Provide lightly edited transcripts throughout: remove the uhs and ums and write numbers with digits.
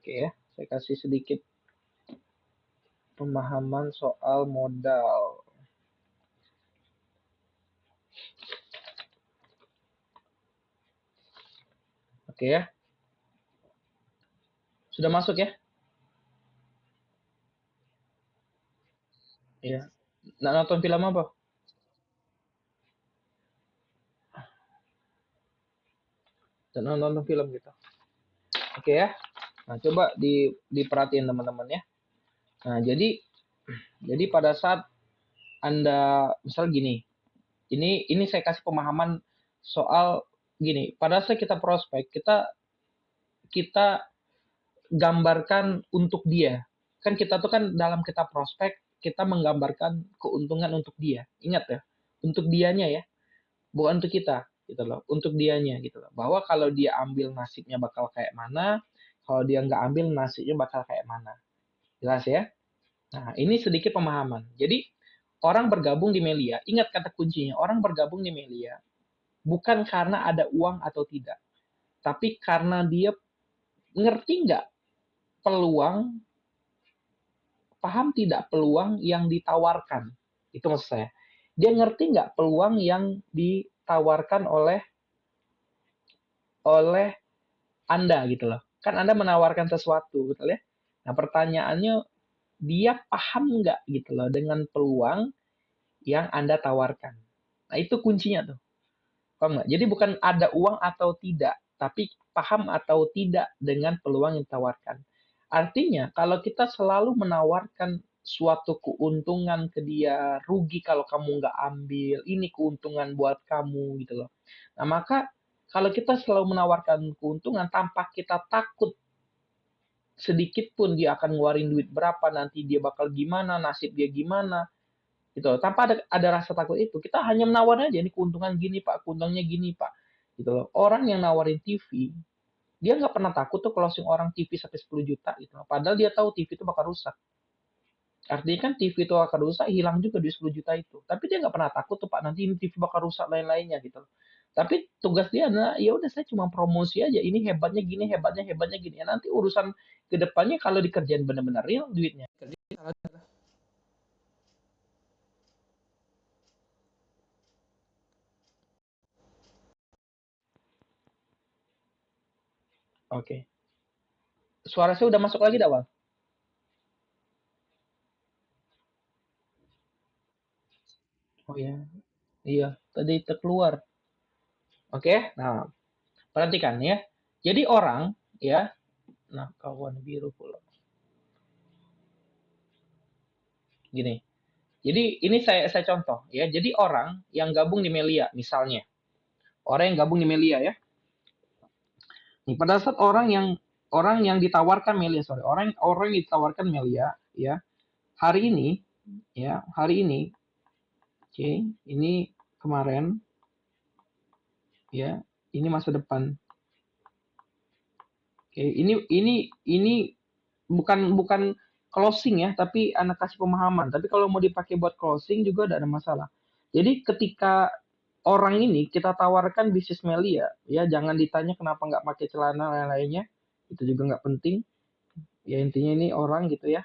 Oke ya, saya kasih sedikit pemahaman soal modal. Oke ya. Sudah masuk ya? Iya. Nggak nonton film apa? Dan nonton film gitu. Oke ya. Nah, coba diperhatiin teman-teman ya. Nah, jadi pada saat Anda misal gini. Ini saya kasih pemahaman soal gini. Pada saat kita prospek, kita kita gambarkan untuk dia. Kan kita tuh kan dalam kita prospek, kita menggambarkan keuntungan untuk dia. Ingat ya, untuk dianya ya, bukan untuk kita gitu loh, untuk dianya gitu loh. Bahwa kalau dia ambil nasibnya bakal kayak mana, kalau dia nggak ambil nasibnya bakal kayak mana. Jelas ya? Nah, ini sedikit pemahaman. Jadi, orang bergabung di Melia, ingat kata kuncinya, orang bergabung di Melia bukan karena ada uang atau tidak, tapi karena dia ngerti nggak peluang, paham tidak peluang yang ditawarkan. Itu maksud saya. Dia ngerti nggak peluang yang ditawarkan oleh oleh Anda gitu loh. Kan Anda menawarkan sesuatu, betul ya? Nah, pertanyaannya, dia paham nggak gitu loh dengan peluang yang Anda tawarkan. Nah, itu kuncinya tuh. Paham nggak? Jadi bukan ada uang atau tidak, tapi paham atau tidak dengan peluang yang ditawarkan. Artinya, kalau kita selalu menawarkan suatu keuntungan ke dia, rugi kalau kamu nggak ambil, ini keuntungan buat kamu gitu loh. Nah, maka kalau kita selalu menawarkan keuntungan tanpa kita takut sedikit pun dia akan ngeluarin duit berapa, nanti dia bakal gimana, nasib dia gimana, gitu loh. Tanpa ada rasa takut itu, kita hanya menawarnya aja, ini keuntungan gini pak, keuntungannya gini pak, gitu loh. Orang yang nawarin TV, dia nggak pernah takut tuh closing orang TV sampai 10 juta gitu loh. Padahal dia tahu TV itu bakal rusak. Artinya kan TV itu akan rusak, hilang juga di 10 juta itu. Tapi dia nggak pernah takut tuh pak, nanti ini TV bakal rusak lain-lainnya gitu loh. Tapi tugas dia adalah ya udah saya cuma promosi aja, ini hebatnya gini, hebatnya hebatnya gini. Ya nanti urusan kedepannya kalau dikerjain benar-benar real duitnya. Oke. Suara saya udah masuk lagi Dawal? Oh ya, iya, tadi terkeluar. Oke, nah perhatikan ya. Jadi orang ya, nah kawan biru pula. Gini. Jadi ini saya contoh ya. Jadi orang yang gabung di Melia misalnya, orang yang gabung di Melia ya. Nih pada saat orang yang ditawarkan Melia, sorry, orang yang ditawarkan Melia ya, hari ini hari ini, oke, ini kemarin ya, ini masa depan. Oke, ini bukan bukan closing ya, tapi anak kasih pemahaman. Tapi kalau mau dipakai buat closing juga tidak ada masalah. Jadi ketika orang ini kita tawarkan bisnis Melia, ya jangan ditanya kenapa nggak pakai celana lain-lainnya, itu juga nggak penting. Ya intinya ini orang gitu ya.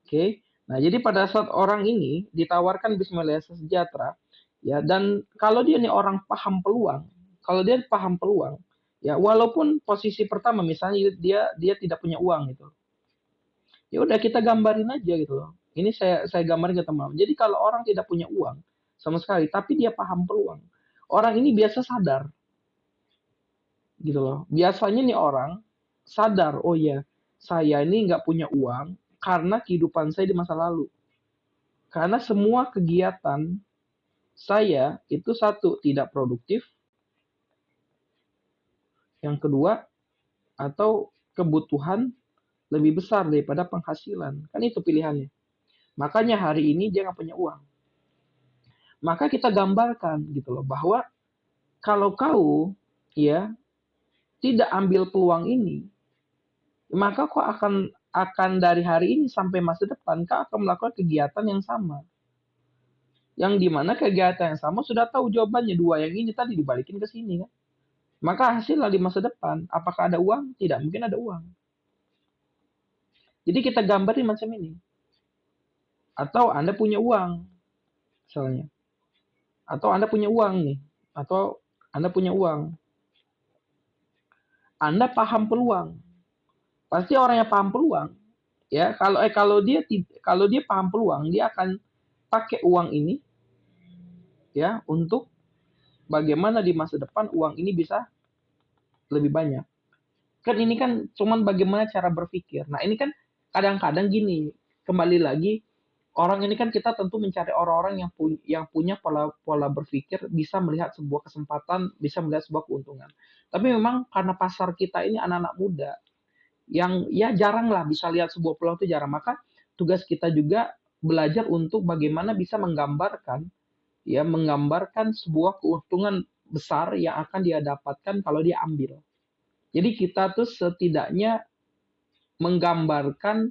Oke. Nah jadi pada saat orang ini ditawarkan bisnis Melia Sejahtera, ya dan kalau dia nih orang paham peluang, kalau dia paham peluang, ya walaupun posisi pertama misalnya dia tidak punya uang gitu, ya udah kita gambarin aja gitu loh. Ini saya gambarin ke teman. Jadi kalau orang tidak punya uang sama sekali, tapi dia paham peluang, orang ini biasa sadar gitu loh. Biasanya nih orang sadar, oh ya saya ini nggak punya uang karena kehidupan saya di masa lalu. Karena semua kegiatan saya itu satu tidak produktif, yang kedua atau kebutuhan lebih besar daripada penghasilan. Kan itu pilihannya. Makanya hari ini dia nggak punya uang. Maka kita gambarkan gitu loh bahwa kalau kau ya tidak ambil peluang ini, maka kau akan dari hari ini sampai masa depan kau akan melakukan kegiatan yang sama. Yang dimana kegiatan yang sama sudah tahu jawabannya, dua yang ini tadi dibalikin ke sini kan. Maka hasilnya di masa depan, apakah ada uang? Tidak mungkin ada uang. Jadi kita gambarin macam ini. Atau Anda punya uang, misalnya. Atau Anda punya uang nih. Atau Anda punya uang. Anda paham peluang. Pasti orang yang paham peluang, ya kalau dia paham peluang, dia akan pakai uang ini ya untuk bagaimana di masa depan uang ini bisa lebih banyak. Kan ini kan cuman bagaimana cara berpikir. Nah, ini kan kadang-kadang gini, kembali lagi orang ini kan kita tentu mencari orang-orang yang punya pola pola berpikir, bisa melihat sebuah kesempatan, bisa melihat sebuah keuntungan. Tapi memang karena pasar kita ini anak-anak muda yang ya jarang lah bisa lihat sebuah peluang itu jarang. Maka tugas kita juga belajar untuk bagaimana bisa menggambarkan sebuah keuntungan besar yang akan dia dapatkan kalau dia ambil. Jadi kita tuh setidaknya menggambarkan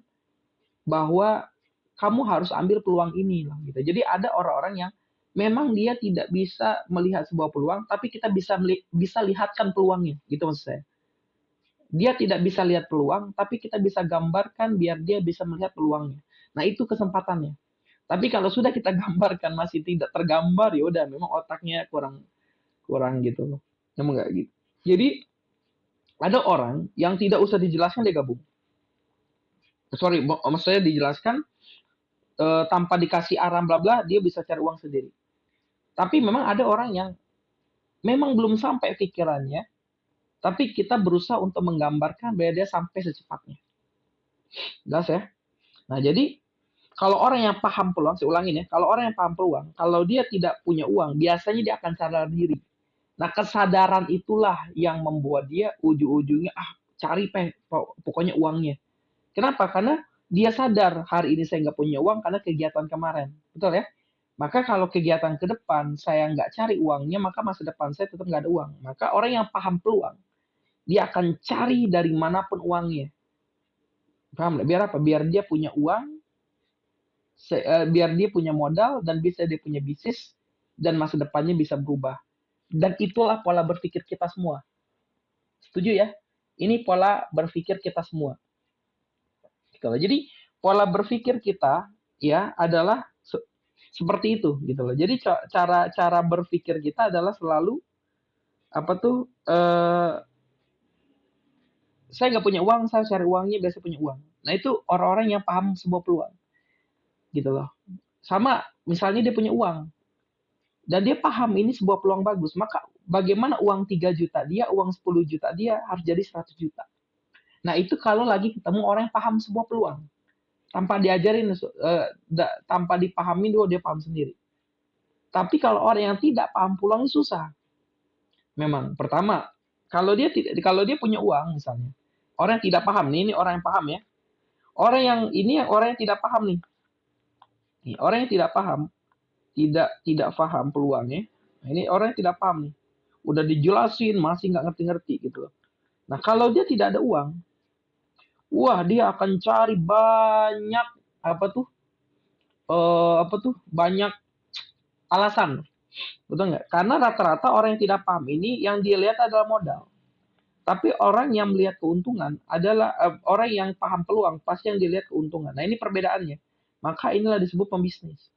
bahwa kamu harus ambil peluang ini lah gitu. Jadi ada orang-orang yang memang dia tidak bisa melihat sebuah peluang, tapi kita bisa lihatkan peluangnya, gitu maksud saya. Dia tidak bisa lihat peluang, tapi kita bisa gambarkan biar dia bisa melihat peluangnya. Nah, itu kesempatannya. Tapi kalau sudah kita gambarkan masih tidak tergambar, ya udah memang otaknya kurang kurang gitu loh. Memang nggak gitu. Jadi ada orang yang tidak usah dijelaskan dia gabung. Sorry, maksud saya dijelaskan tanpa dikasih arah bla bla dia bisa cari uang sendiri. Tapi memang ada orang yang memang belum sampai pikirannya, tapi kita berusaha untuk menggambarkan biar dia sampai secepatnya. Jelas ya? Nah, jadi kalau orang yang paham peluang, saya ulangin ya, kalau orang yang paham peluang, kalau dia tidak punya uang, biasanya dia akan sadar diri. Nah, kesadaran itulah yang membuat dia ujung-ujungnya, cari pokoknya uangnya. Kenapa? Karena dia sadar hari ini saya nggak punya uang karena kegiatan kemarin. Betul ya? Maka kalau kegiatan ke depan saya nggak cari uangnya, maka masa depan saya tetap nggak ada uang. Maka orang yang paham peluang, dia akan cari dari manapun uangnya. Paham nggak? Biar apa? Biar dia punya uang, biar dia punya modal, dan bisa dia punya bisnis, dan masa depannya bisa berubah. Dan itulah pola berpikir kita semua. Setuju ya? Ini pola berpikir kita semua. Gitu loh. Jadi pola berpikir kita ya adalah seperti itu gitu loh. Jadi cara berpikir kita adalah selalu apa tuh saya nggak punya uang, saya cari uangnya biasa punya uang. Nah, itu orang-orang yang paham sebuah peluang gitu loh. Sama misalnya dia punya uang dan dia paham ini sebuah peluang bagus, maka bagaimana uang 3 juta dia, uang 10 juta dia harus jadi 100 juta. Nah, itu kalau lagi ketemu orang yang paham sebuah peluang. Tanpa diajarin, tanpa dipahami dia paham sendiri. Tapi kalau orang yang tidak paham peluang susah. Memang, pertama, kalau dia punya uang misalnya, orang yang tidak paham nih, ini orang yang paham ya. Orang yang tidak paham nih. Orang yang tidak paham, tidak paham peluangnya. Nah, ini orang yang tidak paham nih. Udah dijelasin masih nggak ngerti-ngerti gitu loh. Nah, kalau dia tidak ada uang, wah dia akan cari banyak apa tuh? Banyak alasan. Betul nggak? Karena rata-rata orang yang tidak paham ini yang dia lihat adalah modal. Tapi orang yang melihat keuntungan adalah orang yang paham peluang, pasti yang dilihat keuntungan. Nah, ini perbedaannya. Maka inilah disebut pembisnis.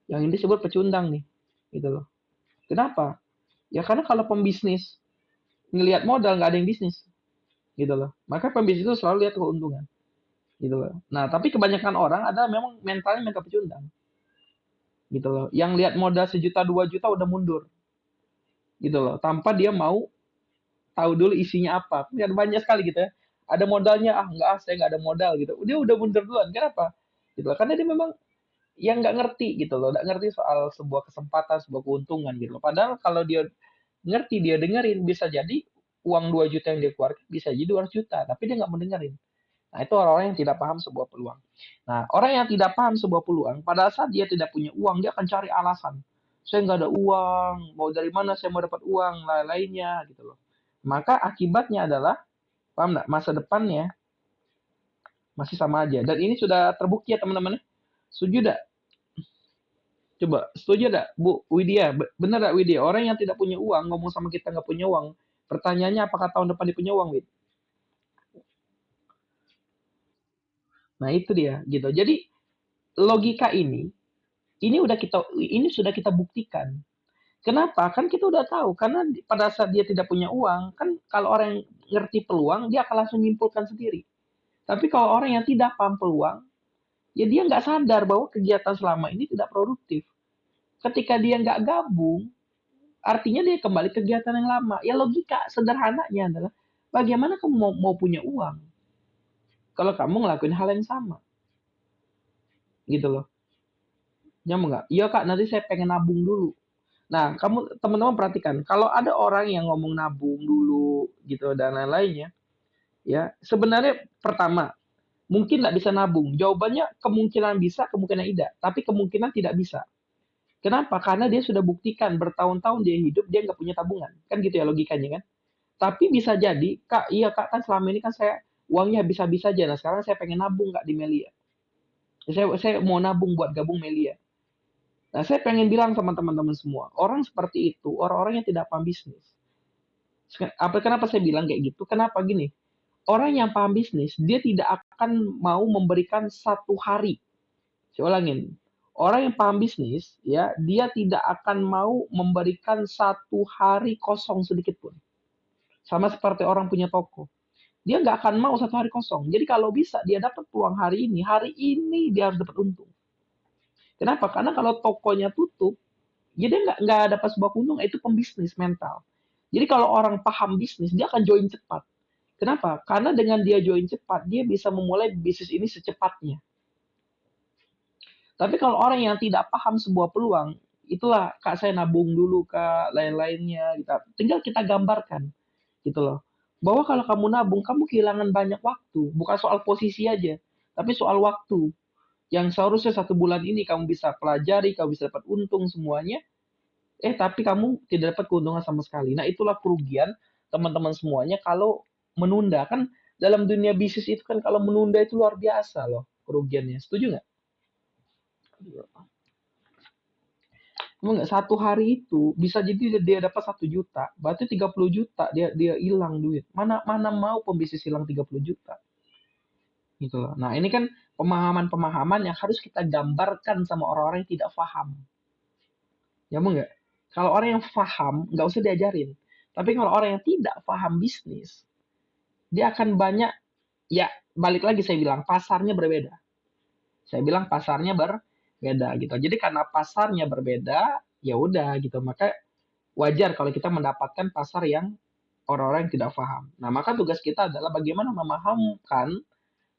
Yang ini disebut pecundang nih. Gitu loh. Kenapa? Ya karena kalau pembisnis ngelihat modal nggak ada yang bisnis. Gitu loh. Maka pembisnis itu selalu lihat keuntungan. Gitu loh. Nah, tapi kebanyakan orang adalah memang mentalnya mental pecundang. Gitu loh. Yang lihat modal 1 juta 2 juta udah mundur. Gitu loh. Tanpa dia mau tahu dulu isinya apa. Kan banyak sekali gitu ya. Ada modalnya, enggak, saya nggak ada modal gitu. Dia udah mundur duluan. Kenapa? Gitu loh. Karena dia memang yang nggak ngerti gitu loh. Nggak ngerti soal sebuah kesempatan, sebuah keuntungan gitu loh. Padahal kalau dia ngerti, dia dengerin, bisa jadi uang 2 juta yang dia keluarkan bisa jadi 200 juta. Tapi dia nggak mendengarin. Nah, itu orang-orang yang tidak paham sebuah peluang. Nah, orang yang tidak paham sebuah peluang, pada saat dia tidak punya uang, dia akan cari alasan. Saya nggak ada uang, mau dari mana saya mau dapat uang, lain-lainnya gitu loh. Maka akibatnya adalah, paham nggak, masa depannya masih sama aja. Dan ini sudah terbukti ya teman-teman. Setuju nggak? Coba, setuju nggak Bu Widya? Bener nggak Widya? Orang yang tidak punya uang, ngomong sama kita nggak punya uang, pertanyaannya apakah tahun depan dia punya uang, Wid? Nah, itu dia gitu. Jadi logika ini sudah kita buktikan. Kenapa? Kan kita udah tahu karena pada saat dia tidak punya uang, kan kalau orang yang ngerti peluang, dia akan langsung nyimpulkan sendiri. Tapi kalau orang yang tidak paham peluang, ya dia nggak sadar bahwa kegiatan selama ini tidak produktif. Ketika dia nggak gabung, artinya dia kembali ke kegiatan yang lama. Ya logika sederhananya adalah bagaimana kamu mau punya uang kalau kamu ngelakuin hal yang sama, gitu loh. Nyambung nggak? Iya kak, nanti saya pengen nabung dulu. Nah, kamu teman-teman perhatikan, kalau ada orang yang ngomong nabung dulu gitu dan lain-lainnya, ya sebenarnya pertama mungkin nggak bisa nabung. Jawabannya kemungkinan bisa, kemungkinan tidak, tapi kemungkinan tidak bisa. Kenapa? Karena dia sudah buktikan bertahun-tahun dia hidup dia nggak punya tabungan, kan gitu ya logikanya kan. Tapi bisa jadi, kak, iya kak kan selama ini kan saya uangnya habis-habis aja. Nah sekarang saya pengen nabung kak di Melia. Saya mau nabung buat gabung Melia. Nah, saya pengen bilang sama teman-teman semua, orang seperti itu, orang-orang yang tidak paham bisnis. Kenapa saya bilang kayak gitu? Kenapa gini? Orang yang paham bisnis, dia tidak akan mau memberikan satu hari. Saya ulangin. Orang yang paham bisnis, ya, dia tidak akan mau memberikan satu hari kosong sedikit pun. Sama seperti orang punya toko. Dia nggak akan mau satu hari kosong. Jadi kalau bisa dia dapat peluang hari ini dia harus dapat untung. Kenapa? Karena kalau tokonya tutup, jadi nggak dapat sebuah keuntungan, itu pembisnis mental. Jadi kalau orang paham bisnis, dia akan join cepat. Kenapa? Karena dengan dia join cepat, dia bisa memulai bisnis ini secepatnya. Tapi kalau orang yang tidak paham sebuah peluang, itulah kak saya nabung dulu kak, lain-lainnya. Tinggal kita gambarkan, gitu loh. Bahwa kalau kamu nabung, kamu kehilangan banyak waktu. Bukan soal posisi aja, tapi soal waktu. Yang seharusnya 1 bulan ini kamu bisa pelajari, kamu bisa dapat untung semuanya, tapi kamu tidak dapat keuntungan sama sekali. Nah, itulah kerugian teman-teman semuanya kalau menunda. Kan dalam dunia bisnis itu kan kalau menunda itu luar biasa loh kerugiannya. Setuju nggak? Emang nggak 1 hari itu bisa jadi dia dapat 1 juta, berarti 30 juta dia hilang duit. Mana mana mau pembisnis hilang 30 juta gitu loh. Nah, ini kan pemahaman-pemahaman yang harus kita gambarkan sama orang-orang yang tidak paham. Ya nggak? Kalau orang yang paham, nggak usah diajarin. Tapi kalau orang yang tidak paham bisnis, dia akan banyak, ya balik lagi saya bilang, pasarnya berbeda. Saya bilang pasarnya berbeda gitu. Jadi karena pasarnya berbeda, ya udah gitu. Maka wajar kalau kita mendapatkan pasar yang orang-orang yang tidak paham. Nah, maka tugas kita adalah bagaimana memahamkan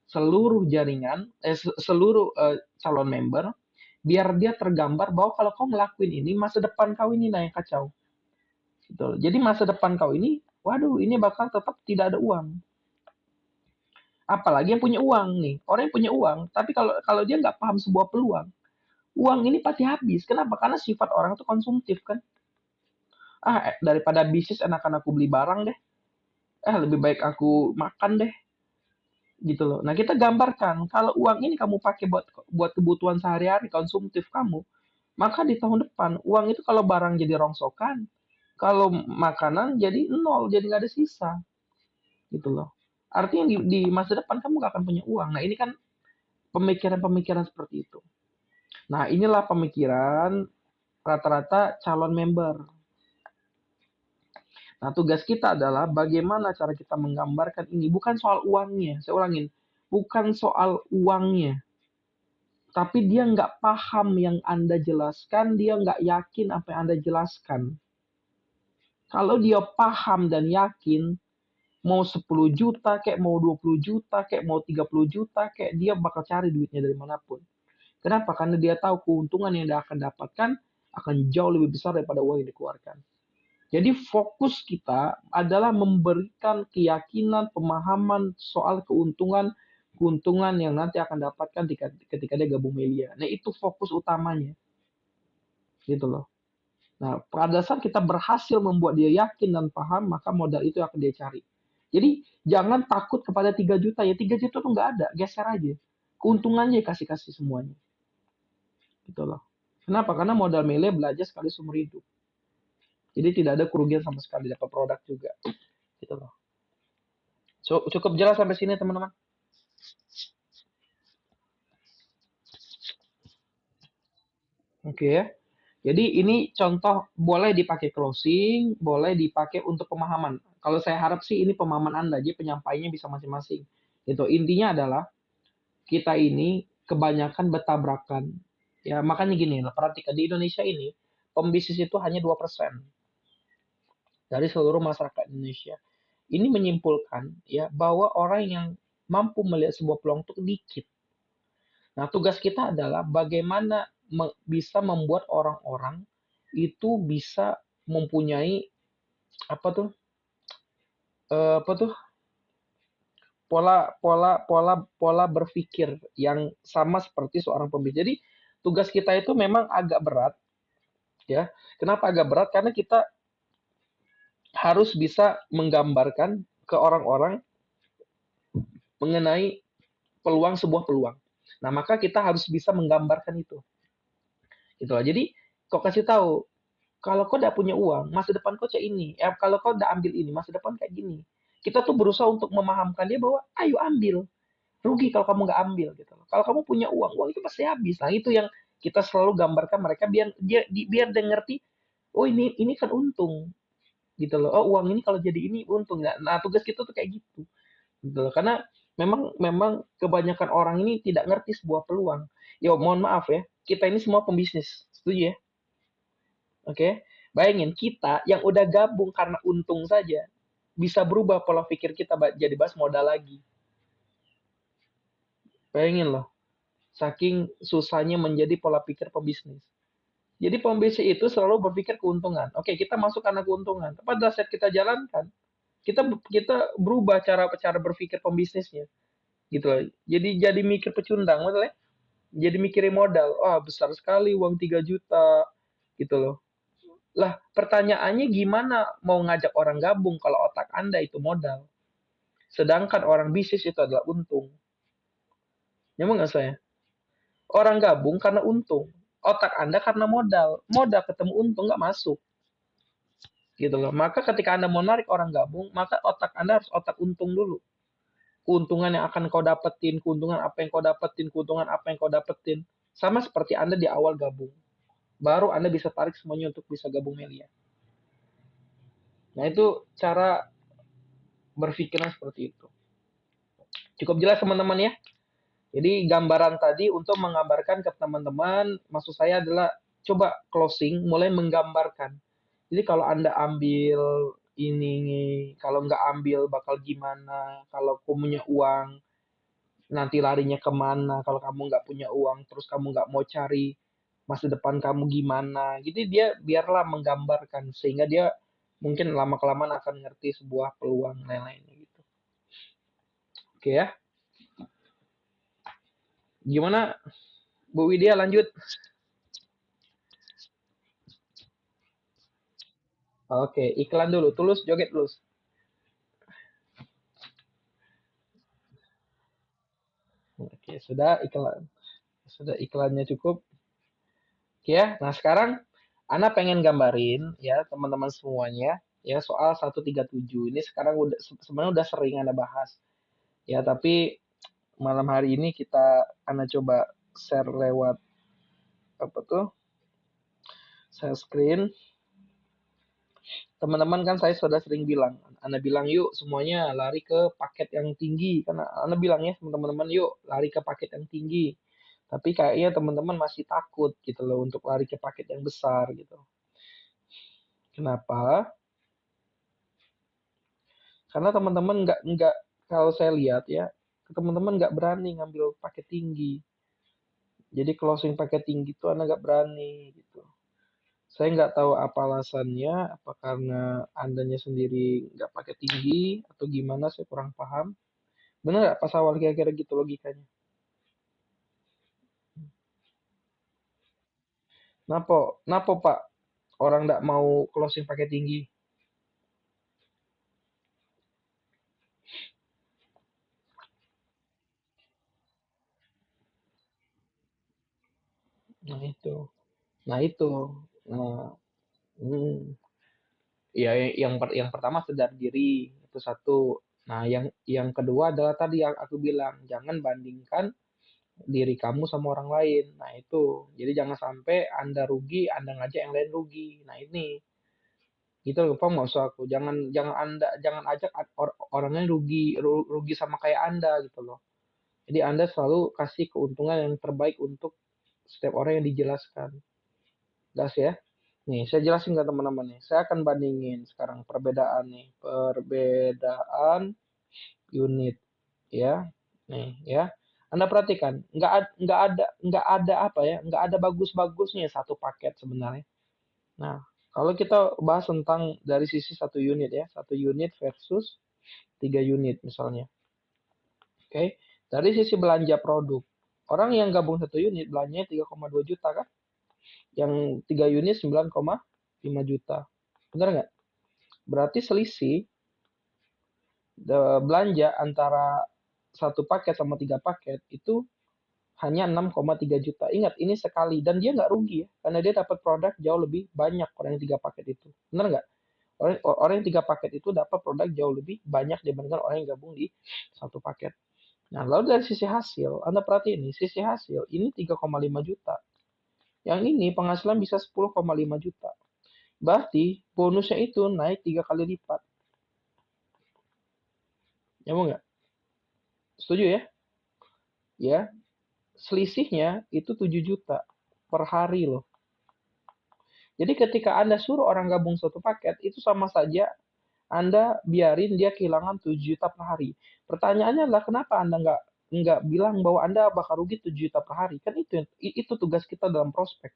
seluruh jaringan, seluruh calon member, biar dia tergambar bahwa kalau kau ngelakuin ini, masa depan kau ini nah yang kacau. Gitu. Jadi masa depan kau ini, waduh, ini bakal tetap tidak ada uang. Apalagi yang punya uang nih, orang yang punya uang, tapi kalau kalau dia nggak paham sebuah peluang, uang ini pasti habis. Kenapa? Karena sifat orang itu konsumtif kan. Daripada bisnis enakan aku beli barang deh. Lebih baik aku makan deh. Gitu loh. Nah, kita gambarkan kalau uang ini kamu pakai buat buat kebutuhan sehari-hari konsumtif kamu, maka di tahun depan uang itu kalau barang jadi rongsokan, kalau makanan jadi nol, jadi nggak ada sisa. Gitu loh. Artinya di masa depan kamu nggak akan punya uang. Nah, ini kan pemikiran-pemikiran seperti itu. Nah, inilah pemikiran rata-rata calon member. Nah, tugas kita adalah bagaimana cara kita menggambarkan ini. Bukan soal uangnya, saya ulangin. Bukan soal uangnya. Tapi dia nggak paham yang Anda jelaskan, dia nggak yakin apa yang Anda jelaskan. Kalau dia paham dan yakin, mau 10 juta, kayak mau 20 juta, kayak mau 30 juta, kayak dia bakal cari duitnya dari manapun. Kenapa? Karena dia tahu keuntungan yang dia akan dapatkan akan jauh lebih besar daripada uang yang dikeluarkan. Jadi fokus kita adalah memberikan keyakinan, pemahaman soal keuntungan yang nanti akan dapatkan ketika dia gabung Melia. Nah, itu fokus utamanya. Gitu loh. Nah, pada saat kita berhasil membuat dia yakin dan paham, maka modal itu akan dia cari. Jadi, jangan takut kepada 3 juta. Ya, 3 juta itu nggak ada. Geser aja. Keuntungannya kasih-kasih semuanya. Gitu loh. Kenapa? Karena modal Melia belajar sekali seumur hidup. Jadi tidak ada kerugian sama sekali, dapat produk juga. Gitu loh. Cukup jelas sampai sini teman-teman. Oke ya. Jadi ini contoh boleh dipakai closing, boleh dipakai untuk pemahaman. Kalau saya harap sih ini pemahaman Anda, jadi penyampaiannya bisa masing-masing. Gitu. Intinya adalah kita ini kebanyakan bertabrakan. Ya, makanya gini, lah, perhatikan di Indonesia ini pembisnis itu hanya 2% dari seluruh masyarakat Indonesia. Ini menyimpulkan ya bahwa orang yang mampu melihat sebuah peluang itu dikit. Nah, tugas kita adalah bagaimana bisa membuat orang-orang itu bisa mempunyai apa tuh apa tuh pola pola pola pola berpikir yang sama seperti seorang pembisnis. Jadi tugas kita itu memang agak berat ya. Kenapa agak berat? Karena kita harus bisa menggambarkan ke orang-orang mengenai sebuah peluang. Nah, maka kita harus bisa menggambarkan itu. Gitu lah. Jadi kok kasih tahu kalau kau udah punya uang, masa depan kau kayak ini. Kalau kau udah ambil ini, masa depan kayak gini. Kita tuh berusaha untuk memahamkan dia bahwa ayo ambil. Rugi kalau kamu nggak ambil gitu loh. Kalau kamu punya uang, uang itu pasti habis. Nah, itu yang kita selalu gambarkan mereka biar dia ngerti, oh ini kan untung gitu loh. Oh, uang ini kalau jadi ini untung. Nah, tugas kita tuh kayak gitu loh. Karena memang memang kebanyakan orang ini tidak ngerti sebuah peluang. Yo, mohon maaf ya, kita ini semua pembisnis. Setuju ya? Oke. Bayangin kita yang udah gabung karena untung saja bisa berubah pola pikir kita jadi bahas modal lagi. Bayangin loh, saking susahnya menjadi pola pikir pembisnis. Jadi pembisnis itu selalu berpikir keuntungan. Oke, kita masuk karena keuntungan. Pada saat kita jalankan, kita kita berubah cara berpikir pembisnisnya, gitu loh. Jadi mikir pecundang, betul ya? Jadi mikirin modal. Wah, besar sekali uang 3 juta, gitu loh. Lah, pertanyaannya gimana mau ngajak orang gabung kalau otak Anda itu modal? Sedangkan orang bisnis itu adalah untung. Nyambung nggak saya? Orang gabung karena untung. Otak Anda karena modal. Modal ketemu untung nggak masuk. Gitu loh. Maka ketika Anda mau narik orang gabung, maka otak Anda harus otak untung dulu. Keuntungan yang akan kau dapetin, keuntungan apa yang kau dapetin, keuntungan apa yang kau dapetin. Sama seperti Anda di awal gabung. Baru Anda bisa tarik semuanya untuk bisa gabung Melia. Nah, itu cara berpikirnya seperti itu. Cukup jelas teman-teman ya. Jadi gambaran tadi untuk menggambarkan ke teman-teman, maksud saya adalah coba closing, mulai menggambarkan. Jadi kalau Anda ambil ini, kalau nggak ambil bakal gimana, kalau punya uang nanti larinya kemana, kalau kamu nggak punya uang terus kamu nggak mau cari masa depan kamu gimana. Jadi dia biarlah menggambarkan sehingga dia mungkin lama-kelamaan akan ngerti sebuah peluang lain-lainnya gitu. Oke ya, gimana Bu Widya lanjut? Oke, iklan dulu. Tulus joget tulus. Oke, sudah iklannya cukup. Oke ya. Nah, sekarang Ana pengen gambarin ya teman-teman semuanya ya soal 137. Ini sekarang udah sebenarnya udah sering Ana bahas. Ya, tapi malam hari ini Ana coba share lewat apa tuh? Share screen. Teman-teman kan saya sudah sering bilang, Ana bilang yuk semuanya lari ke paket yang tinggi. Karena Ana bilang ya teman-teman yuk lari ke paket yang tinggi. Tapi kayaknya teman-teman masih takut gitu loh untuk lari ke paket yang besar gitu. Kenapa? Karena teman-teman nggak kalau saya lihat ya, teman-teman nggak berani ngambil paket tinggi. Jadi closing paket tinggi itu Anda nggak berani gitu. Saya nggak tahu apa alasannya, apa karena Andanya sendiri nggak pakai tinggi atau gimana, saya kurang paham. Benar nggak pas awal kira-kira gitu logikanya? Napo, napo Pak, orang nggak mau closing pakai tinggi? Nah itu, nah itu, nah, hmm. Ya yang pertama sadar diri itu satu. Nah yang kedua adalah tadi yang aku bilang jangan bandingkan diri kamu sama orang lain. Nah, itu. Jadi jangan sampai Anda rugi, Anda ngajak yang lain rugi. Nah, ini. Gitu loh, paham maksud aku. Jangan jangan Anda jangan ajak orang lain rugi sama kayak Anda gitu loh. Jadi Anda selalu kasih keuntungan yang terbaik untuk setiap orang yang dijelaskan. Jelas ya? Nih, saya jelasin ke teman-teman nih. Saya akan bandingin sekarang perbedaan nih. Perbedaan unit ya. Nih ya. Anda perhatikan, nggak ada apa ya, nggak ada bagus-bagusnya satu paket sebenarnya. Nah, kalau kita bahas tentang dari sisi satu unit ya, satu unit versus 3 unit misalnya. Oke, dari sisi belanja produk, orang yang gabung satu unit belanjanya 3,2 juta kan? Yang 3 unit 9,5 juta. Benar nggak? Berarti selisih belanja antara satu paket sama 3 paket itu hanya 6,3 juta. Ingat, ini sekali dan dia nggak rugi ya, karena dia dapat produk jauh lebih banyak orang yang 3 paket itu. Benar nggak? Orang yang 3 paket itu dapat produk jauh lebih banyak dibandingkan orang yang gabung di satu paket. Nah, lalu dari sisi hasil, Anda perhatiin nih, sisi hasil ini 3,5 juta. Yang ini penghasilan bisa 10,5 juta. Berarti bonusnya itu naik 3 kali lipat. Nyambung nggak? Setuju ya? Ya, selisihnya itu 7 juta per hari loh. Jadi ketika Anda suruh orang gabung satu paket, itu sama saja Anda biarin dia kehilangan 7 juta per hari. Pertanyaannya adalah kenapa Anda nggak bilang bahwa Anda bakal rugi 7 juta per hari? Kan itu tugas kita dalam prospek.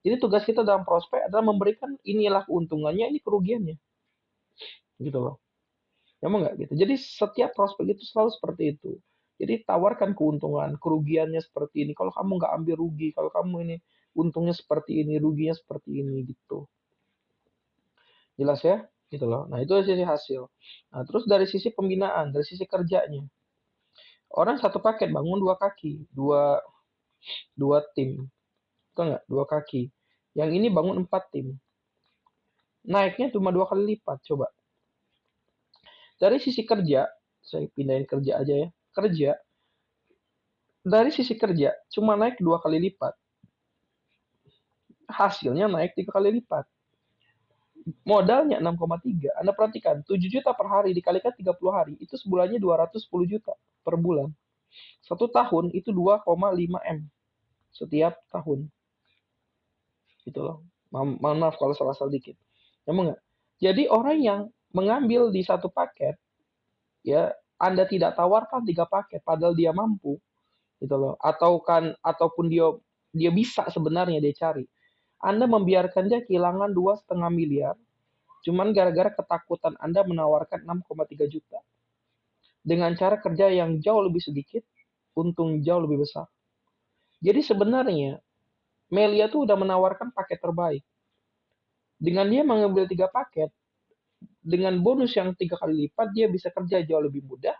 Jadi tugas kita dalam prospek adalah memberikan inilah keuntungannya, ini kerugiannya. Gitu loh. Emang nggak gitu. Jadi setiap prospek itu selalu seperti itu. Jadi tawarkan keuntungan, kerugiannya seperti ini. Kalau kamu nggak ambil rugi, kalau kamu ini untungnya seperti ini, ruginya seperti ini gitu. Jelas ya? Gitu loh. Nah, itu dari sisi hasil. Nah, terus dari sisi pembinaan, dari sisi kerjanya. Orang satu paket bangun 2 kaki, dua tim. Betul nggak? 2 kaki. Yang ini bangun 4 tim. Naiknya cuma 2 kali lipat. Coba. Dari sisi kerja, saya pindahin kerja aja ya. Kerja, dari sisi kerja cuma naik 2 kali lipat. Hasilnya naik 3 kali lipat. Modalnya 6,3. Anda perhatikan, 7 juta per hari dikalikan 30 hari, itu sebulannya 210 juta per bulan. 1 tahun itu 2,5 M setiap tahun. Gitu loh. Mohon maaf kalau salah-salah dikit. Emang nggak? Jadi orang yang mengambil di satu paket, ya Anda tidak tawarkan 3 paket, padahal dia mampu, gitu loh. Ataupun dia bisa sebenarnya dia cari. Anda membiarkan dia kehilangan 2,5 miliar, cuman gara-gara ketakutan Anda menawarkan 6,3 juta. Dengan cara kerja yang jauh lebih sedikit, untung jauh lebih besar. Jadi sebenarnya Melia tuh udah menawarkan paket terbaik. Dengan dia mengambil 3 paket, dengan bonus yang 3 kali lipat, dia bisa kerja jauh lebih mudah,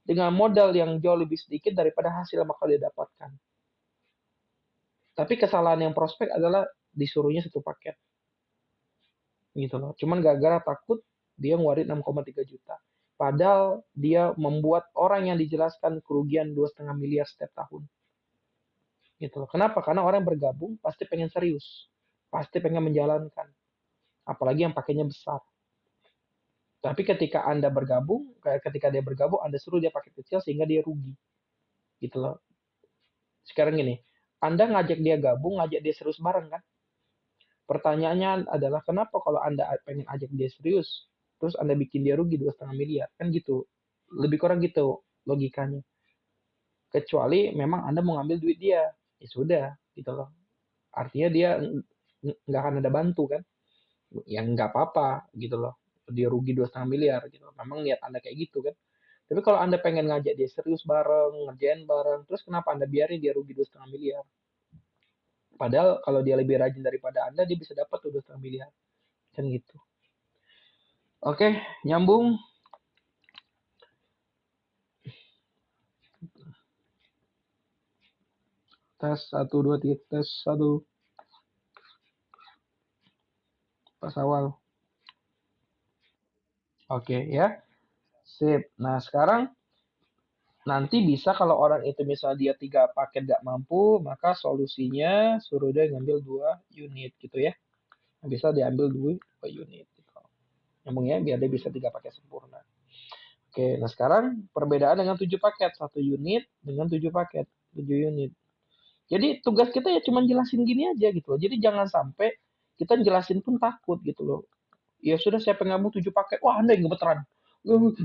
dengan modal yang jauh lebih sedikit daripada hasil yang bakal dia dapatkan. Tapi kesalahan yang prospek adalah disuruhnya satu paket. Gitu loh. Cuman gara-gara takut, dia ngeluarin 6,3 juta. Padahal dia membuat orang yang dijelaskan kerugian 2,5 miliar setiap tahun. Gitu loh. Kenapa? Karena orang yang bergabung pasti pengen serius. Pasti pengen menjalankan. Apalagi yang pakainya besar. Tapi ketika Anda bergabung, ketika dia bergabung, Anda suruh dia pakai kecil sehingga dia rugi. Gitu loh. Sekarang gini, Anda ngajak dia gabung, ngajak dia serius bareng kan? Pertanyaannya adalah kenapa kalau Anda pengen ajak dia serius, terus Anda bikin dia rugi 2,5 miliar? Kan gitu. Lebih kurang gitu logikanya. Kecuali memang Anda mau ngambil duit dia. Ya sudah, gitu loh. Artinya dia nggak akan ada bantu kan? Yang nggak apa-apa gitu loh. Dia rugi 2,5 miliar gitu. Memang niat Anda kayak gitu kan. Tapi kalau Anda pengen ngajak dia serius bareng, ngerjain bareng, terus kenapa Anda biarin dia rugi 2,5 miliar? Padahal kalau dia lebih rajin daripada Anda, dia bisa dapat tuh 2,5 miliar. Kan gitu. Oke, nyambung. Tes 1, 2, 3, tes 1. Pas awal. Oke ya. Sip. Nah sekarang, Nanti bisa kalau orang itu misalnya dia 3 paket nggak mampu, maka solusinya suruh dia ngambil 2 unit gitu ya. Bisa diambil 2 unit gitu. Nyambung ya, biar dia bisa 3 paket sempurna. Oke, nah sekarang perbedaan dengan 7 paket. 1 unit dengan 7 paket. 7 unit. Jadi tugas kita ya cuma jelasin gini aja gitu loh. Jadi jangan sampai kita jelasin pun takut gitu loh. Ya sudah saya pengen ngomong 7 paket. Wah, Anda yang gemeteran.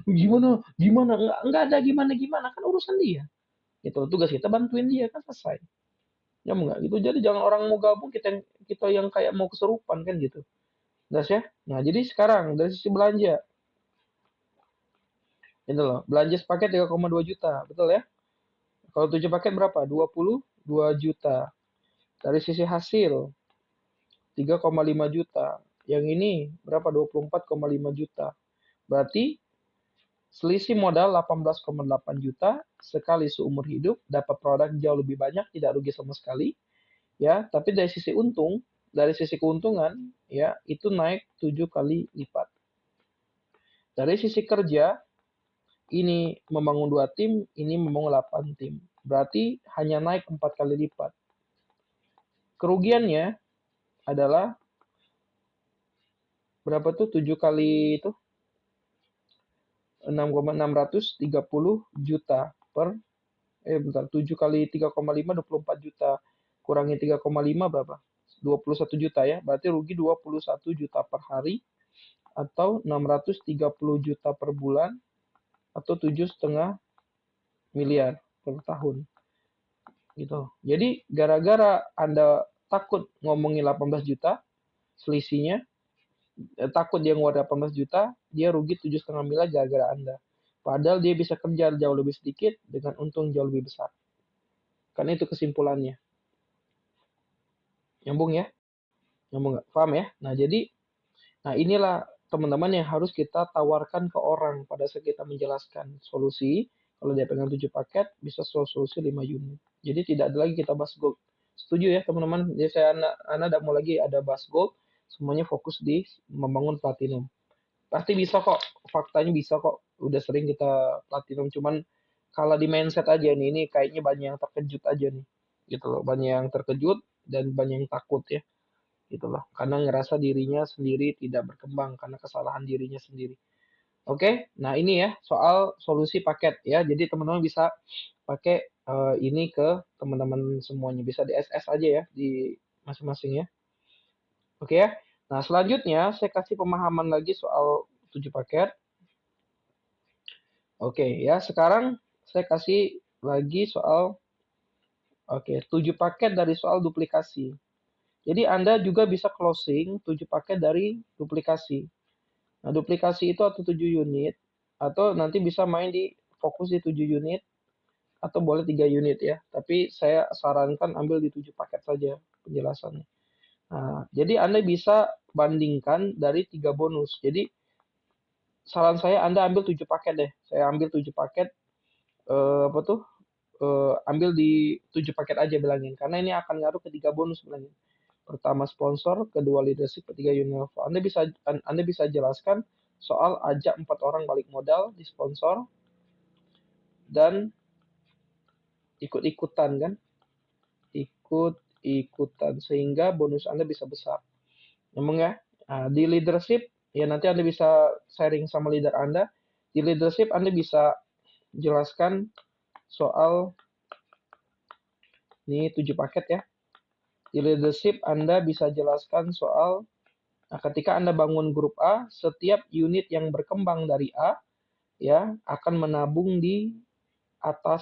Gimana? Gimana? Enggak ada gimana-gimana. Kan urusan dia. Gitu. Tugas kita bantuin dia kan selesai. Ya enggak gitu. Jadi jangan orang mau gabung kita yang kayak mau keserupan kan gitu. Jelas ya? Nah, jadi sekarang dari sisi belanja. Gitu loh. Belanja sepaket 3,2 juta. Betul ya? Kalau 7 paket berapa? 22 juta. Dari sisi hasil 3,5 juta. Yang ini berapa? 24,5 juta. Berarti selisih modal 18,8 juta sekali seumur hidup, dapat produk jauh lebih banyak, tidak rugi sama sekali. Ya, tapi dari sisi untung, dari sisi keuntungan, ya itu naik 7 kali lipat. Dari sisi kerja, ini membangun 2 tim, ini membangun 8 tim. Berarti hanya naik 4 kali lipat. Kerugiannya adalah berapa tuh 7 kali itu 6,630 juta per bentar 7 kali 3,5 24 juta kurangi 3,5 berapa? 21 juta ya. Berarti rugi 21 juta per hari atau 630 juta per bulan atau 7,5 miliar per tahun gitu. Jadi gara-gara Anda takut ngomongin 18 juta selisihnya, takut dia ngeluarin 18 juta, dia rugi 7,5 miliar gara-gara Anda. Padahal dia bisa kerja jauh lebih sedikit dengan untung jauh lebih besar. Kan itu kesimpulannya. Nyambung ya? Nyambung nggak? Paham ya? Nah inilah teman-teman yang harus kita tawarkan ke orang pada saat kita menjelaskan solusi. Kalau dia pegang 7 paket, bisa solusi 5 unit. Jadi tidak ada lagi kita bahas gold. Setuju ya teman-teman? Jadi anak tidak mau lagi ada bahas gold. Semuanya fokus di membangun platinum. Pasti bisa kok, faktanya bisa kok. Udah sering kita platinum, cuman kalau di mindset aja nih, ini kayaknya banyak yang terkejut aja nih. Gitu loh, banyak yang terkejut dan banyak yang takut ya. Gitu loh, karena ngerasa dirinya sendiri tidak berkembang karena kesalahan dirinya sendiri. Oke, nah ini ya soal solusi paket ya. Jadi teman-teman bisa pakai ini ke teman-teman semuanya. Bisa di SS aja ya di masing-masing ya. Oke ya. Nah, selanjutnya saya kasih pemahaman lagi soal 7 paket. Oke ya, sekarang saya kasih lagi soal 7 paket dari soal duplikasi. Jadi Anda juga bisa closing 7 paket dari duplikasi. Nah, duplikasi itu atau 7 unit atau nanti bisa main di fokus di 7 unit atau boleh 3 unit ya. Tapi saya sarankan ambil di 7 paket saja penjelasannya. Nah, jadi Anda bisa bandingkan dari 3 bonus. Jadi saran saya Anda ambil 7 paket deh. Saya ambil 7 paket apa tuh? Ambil di 7 paket aja bilangin karena ini akan ngaruh ke 3 bonus bilangin. Pertama sponsor, kedua leadership, ketiga Unilever. Anda bisa jelaskan soal ajak 4 orang balik modal di sponsor dan ikut-ikutan kan, ikut-ikutan sehingga bonus Anda bisa besar. Memang ya. Nah, di leadership ya nanti Anda bisa sharing sama leader Anda. Di leadership Anda bisa jelaskan soal ini 7 paket ya. Di leadership Anda bisa jelaskan soal ketika Anda bangun grup A, setiap unit yang berkembang dari A ya akan menabung di atas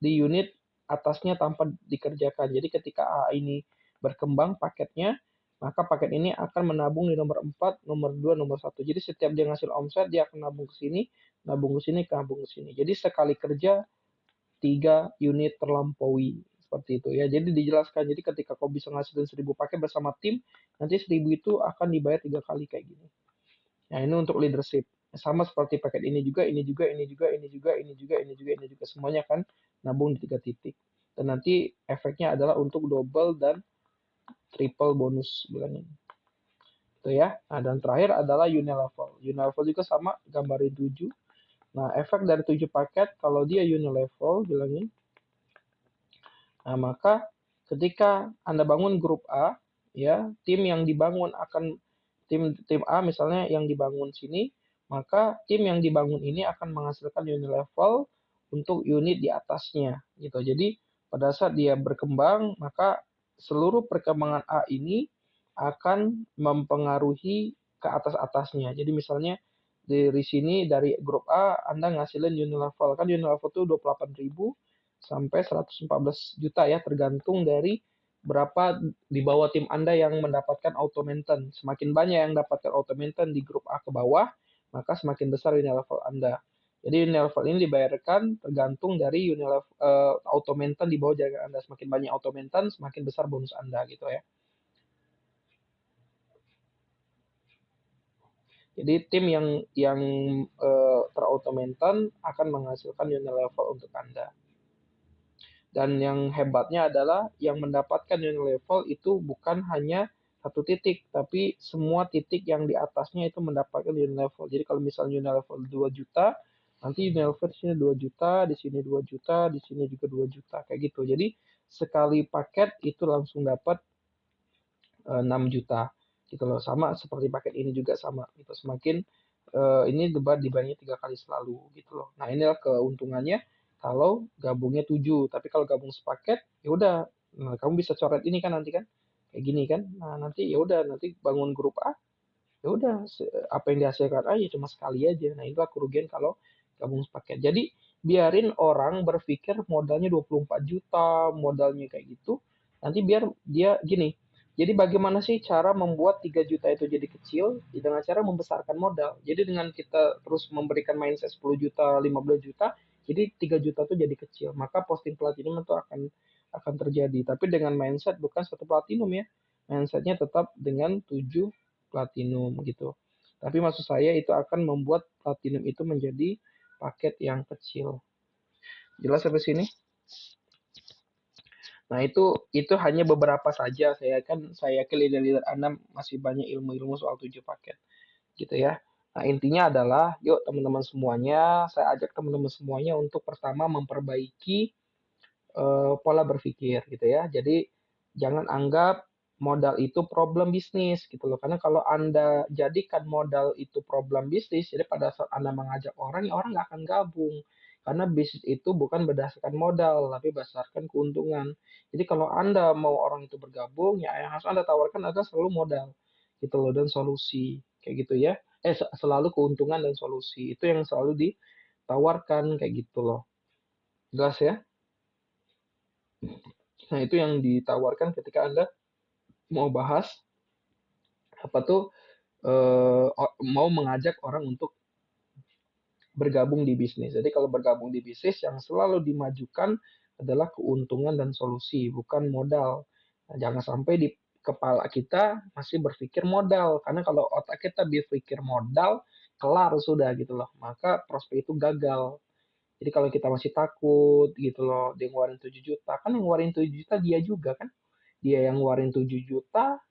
di unit atasnya tanpa dikerjakan. Jadi ketika A ini berkembang paketnya, maka paket ini akan menabung di nomor 4, nomor 2, nomor 1. Jadi setiap dia ngasih omset, dia akan nabung ke sini, nabung ke sini, nabung ke sini. Jadi sekali kerja 3 unit terlampaui seperti itu ya. Jadi dijelaskan. Jadi ketika kau bisa ngasilin 1000 paket bersama tim, nanti 1000 itu akan dibayar 3 kali kayak gini. Nah, ini untuk leadership. Sama seperti paket ini juga, ini juga, ini juga, ini juga, ini juga, ini juga, ini juga. Semuanya kan nabung di 3 titik. Dan nanti efeknya adalah untuk double dan triple bonus bilangnya. Itu ya. Nah, dan terakhir adalah Unilever. Unilever juga sama, gambarin 7. Nah, efek dari 7 paket kalau dia unilevel bilangin. Nah, maka ketika Anda bangun grup A, ya, tim yang dibangun akan tim tim A misalnya yang dibangun sini, maka tim yang dibangun ini akan menghasilkan unilevel untuk unit di atasnya, gitu. Jadi pada saat dia berkembang, maka seluruh perkembangan A ini akan mempengaruhi ke atas-atasnya. Jadi misalnya dari sini dari grup A Anda ngasilin unilevel, kan unilevel itu 28.000 sampai 114 juta ya, tergantung dari berapa di bawah tim Anda yang mendapatkan auto maintain. Semakin banyak yang dapatkan auto maintain di grup A ke bawah, maka semakin besar unilevel Anda. Jadi unilevel ini dibayarkan tergantung dari unilevel auto maintain di bawah jaringan Anda. Semakin banyak auto maintain, semakin besar bonus Anda gitu ya. Jadi tim yang terauto maintain akan menghasilkan unilevel untuk Anda. Dan yang hebatnya adalah yang mendapatkan unilevel itu bukan hanya satu titik, tapi semua titik yang di atasnya itu mendapatkan unilevel. Jadi kalau misalnya unilevel 2 juta, nanti unilevel di sini 2 juta, di sini 2 juta, di sini juga 2 juta, kayak gitu. Jadi sekali paket itu langsung dapat 6 juta gitu loh. Sama seperti paket ini juga sama gitu. Semakin ini debat dibanding 3 kali selalu gitu loh. Nah, inilah keuntungannya kalau gabungnya 7. Tapi kalau gabung sepaket ya udah, nah, kamu bisa coret ini kan nanti kan kayak gini kan. Nah, nanti ya udah nanti bangun grup A, ya udah apa yang dihasilkan aja cuma sekali aja. Nah, itulah kerugian kalau gabung sepaket. Jadi biarin orang berpikir modalnya 24 juta, modalnya kayak gitu. Nanti biar dia gini. Jadi bagaimana sih cara membuat 3 juta itu jadi kecil dengan cara membesarkan modal. Jadi dengan kita terus memberikan mindset 10 juta, 15 juta, jadi 3 juta itu jadi kecil. Maka posting platinum itu akan terjadi. Tapi dengan mindset bukan satu platinum ya. Mindsetnya tetap dengan 7 platinum gitu. Tapi maksud saya itu akan membuat platinum itu menjadi paket yang kecil. Jelas sampai sini? Nah, itu hanya beberapa saja. Saya yakin leader-leader Anda masih banyak ilmu-ilmu soal 7 paket gitu ya. Nah, intinya adalah yuk teman-teman semuanya, saya ajak teman-teman semuanya untuk pertama memperbaiki pola berpikir gitu ya. Jadi jangan anggap modal itu problem bisnis gitu loh. Karena kalau Anda jadikan modal itu problem bisnis, jadi pada saat Anda mengajak orang, ya orang nggak akan gabung. Karena bisnis itu bukan berdasarkan modal, tapi berdasarkan keuntungan. Jadi kalau Anda mau orang itu bergabung, ya yang harus Anda tawarkan adalah selalu modal gitu loh dan solusi kayak gitu ya. Selalu keuntungan dan solusi. Itu yang selalu ditawarkan kayak gitu loh. Jelas ya? Nah, itu yang ditawarkan ketika Anda mau bahas apa tuh mau mengajak orang untuk bergabung di bisnis. Jadi kalau bergabung di bisnis yang selalu dimajukan adalah keuntungan dan solusi, bukan modal. Nah, jangan sampai di kepala kita masih berpikir modal, karena kalau otak kita berpikir modal, kelar sudah gitu loh. Maka prospek itu gagal. Jadi kalau kita masih takut gitu loh, dia ngeluarin 7 juta, kan yang ngeluarin 7 juta dia juga kan. Dia yang ngeluarin 7 juta,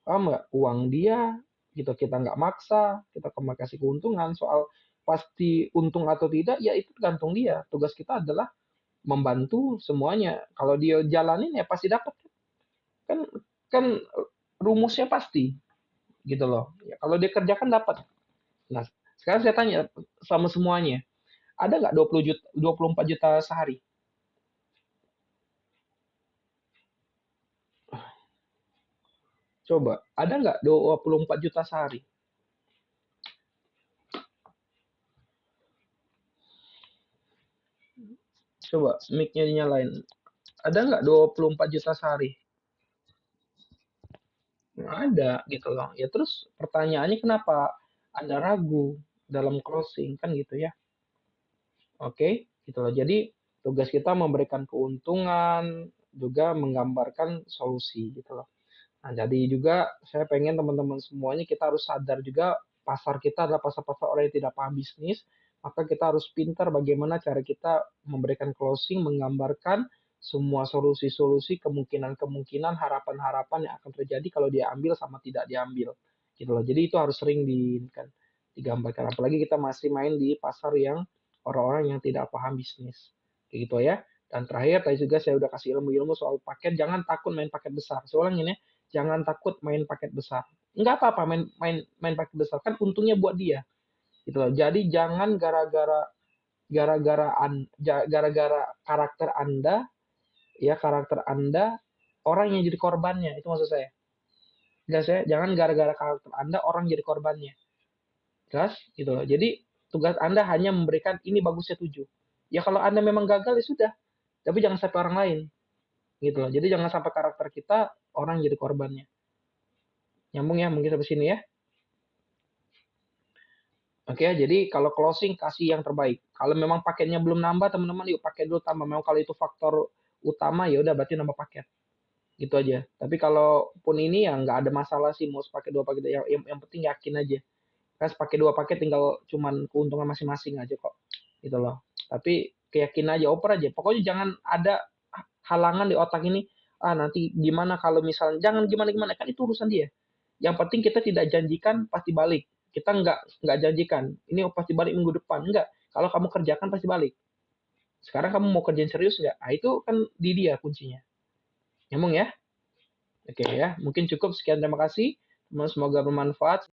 paham nggak? Uang dia, gitu. Kita nggak maksa, kita cuma kasih keuntungan. Soal pasti untung atau tidak, ya itu tergantung dia. Tugas kita adalah membantu semuanya. Kalau dia jalanin ya pasti dapat. Kan kan rumusnya pasti gitu loh. Ya, kalau dia kerjakan dapat. Nah, sekarang saya tanya sama semuanya, ada nggak 20 juta, 24 juta sehari? Coba, ada nggak 24 juta sehari? Coba mic-nya dinyalain. Ada nggak 24 juta sehari? Nggak ada gitu loh. Ya terus pertanyaannya kenapa Anda ragu dalam closing kan gitu ya. Oke, gitu loh. Jadi tugas kita memberikan keuntungan juga menggambarkan solusi gitu loh. Nah, jadi juga saya pengen teman-teman semuanya kita harus sadar juga pasar kita adalah pasar-pasar orang yang tidak paham bisnis, maka kita harus pintar bagaimana cara kita memberikan closing, menggambarkan semua solusi-solusi, kemungkinan-kemungkinan, harapan-harapan yang akan terjadi kalau dia ambil sama tidak diambil. Gitu loh. Jadi itu harus sering kan digambarkan. Apalagi kita masih main di pasar yang orang-orang yang tidak paham bisnis. Kayak gitu ya. Dan terakhir, tadi juga saya udah kasih ilmu-ilmu soal paket. Jangan takut main paket besar. Saya ulangin ya, jangan takut main paket besar. Enggak apa-apa main paket besar. Kan untungnya buat dia. Gitu loh. Jadi jangan gara-gara karakter Anda orang yang jadi korbannya. Itu maksud saya. Jelas ya, jangan gara-gara karakter Anda orang jadi korbannya. Jelas gitu loh. Jadi tugas Anda hanya memberikan ini bagusnya 7. Ya kalau Anda memang gagal ya sudah, tapi jangan sampai orang lain gitu loh. Jadi jangan sampai karakter kita orang jadi korbannya. Nyambung ya mungkin sampai sini ya. Oke ya, jadi kalau closing kasih yang terbaik. Kalau memang paketnya belum nambah teman-teman yuk pakai dulu tambah. Memang kalau itu faktor utama ya udah berarti nambah paket. Gitu aja. Tapi kalaupun ini ya nggak ada masalah sih mau pakai 2 paket yang penting yakin aja. Kan pakai 2 paket tinggal cuman keuntungan masing-masing aja kok. Gitu loh. Tapi keyakinan aja, oper aja. Pokoknya jangan ada halangan di otak ini. Ah nanti gimana kalau misalnya jangan gimana-gimana kan itu urusan dia. Yang penting kita tidak janjikan pasti balik. Kita nggak janjikan ini pasti balik minggu depan. Enggak. Kalau kamu kerjakan pasti balik. Sekarang kamu mau kerjain serius nggak? Ah itu kan di dia kuncinya. Nyambung ya? Oke ya. Mungkin cukup sekian terima kasih. Semoga bermanfaat.